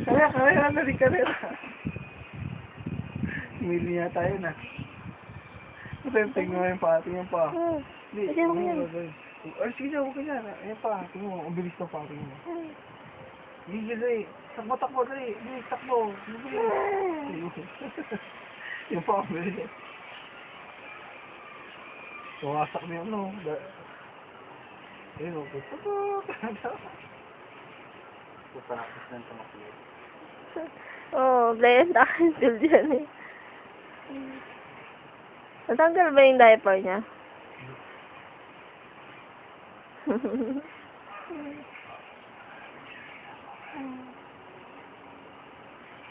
Kaya na rin kanila. Mili niya tayo na. Tingnan mo yung pa, tingnan pa. Hindi, ay, sige na, huwag ka na. Ayan pa, tingnan mo, ang bilis ng pating mo. Hindi, dali. Takbo, dali. Bilis, takbo. Yung pa, ang bilis. Sumasak na yun, no? Ayun, okay. Pupanakis ng tumakbo. Oo, Blaine, nakaintil dyan eh. Natanggal ba yung diaper niya?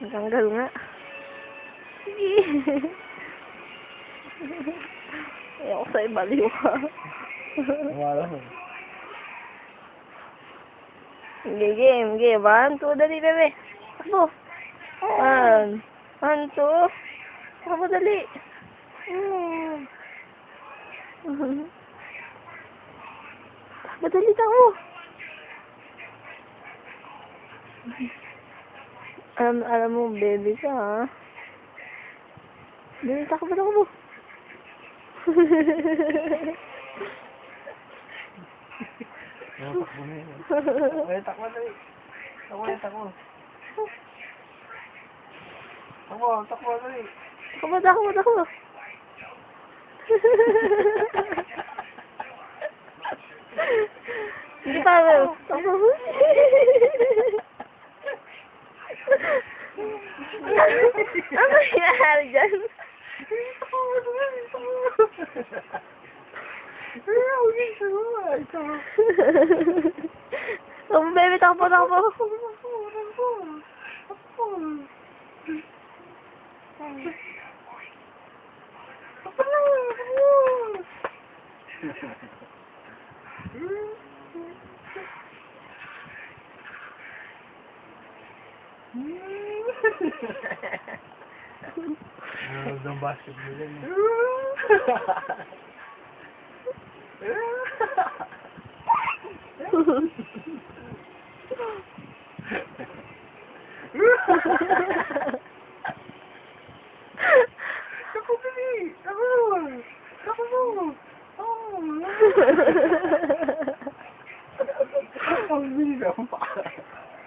Natanggal nga. Sige. Ayoko sa'yo baliw ka. Wala mo. Game. 1, 2, dali, bebe. Takbo. 1, 2. Takbo, dali. Takbo, dali, takbo. Alam mo, baby ka, ha? Dali, takbo. Takbo na yun. Takbo, dali. Takbo. Takbo, dali. Takbo. Hindi pa, takbo. Ano nangyari dyan? Oh, baby, takbo. Ang basketball yan. Ang bilis ang pa.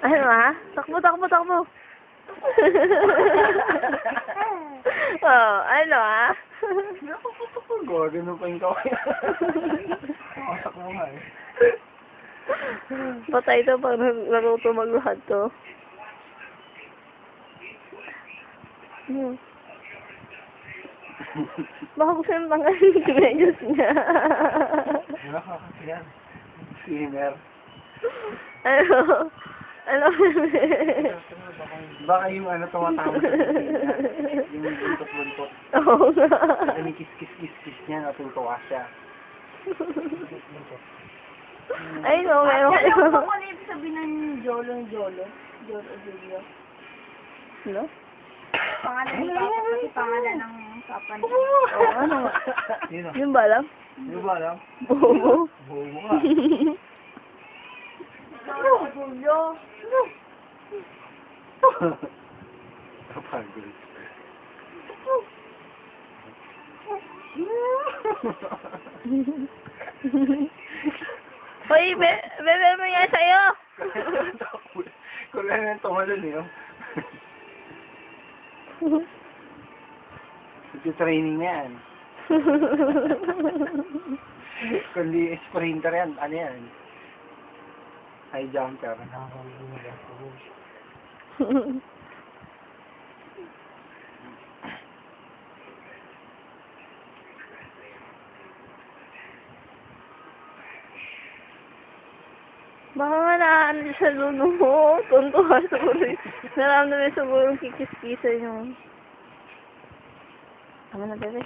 Ano ha? Takbo. Oh, ano ha? Ganun pa yung kaway. Masak mo nga eh. Patay to pag naruto magluhad to. Baka gusto yung tanggalin yung medyas niya. Wala ka kasi yan. Swimmer. Ano? Baka yung tumatawag sa niya. Yung buntot-buntot. Oo nga. Yung kiss niya, natutuwa siya. Ay, no, meron kayo. Alam mo kung ano yung sabihin ng Jolo? Jolo Julio. Ano? Pangalan ni Papa, kasi pangalan ng Papa niya. Oo, ano? Yun o. Yun ba lang? Yun ba lang? Bobo. Bobo ka. Julio. Kapagod. Hoy, bebe mo yan sa'yo. Kung lang yung tumalon eh. Ito-training na yan. Kundi sprinter yan, ano yan? High jumper. Baka nga naano sa luno mo. Tuntuhan siguro. Naramdaman siguro yung kikis-kisa nyo. Tama na, bebe.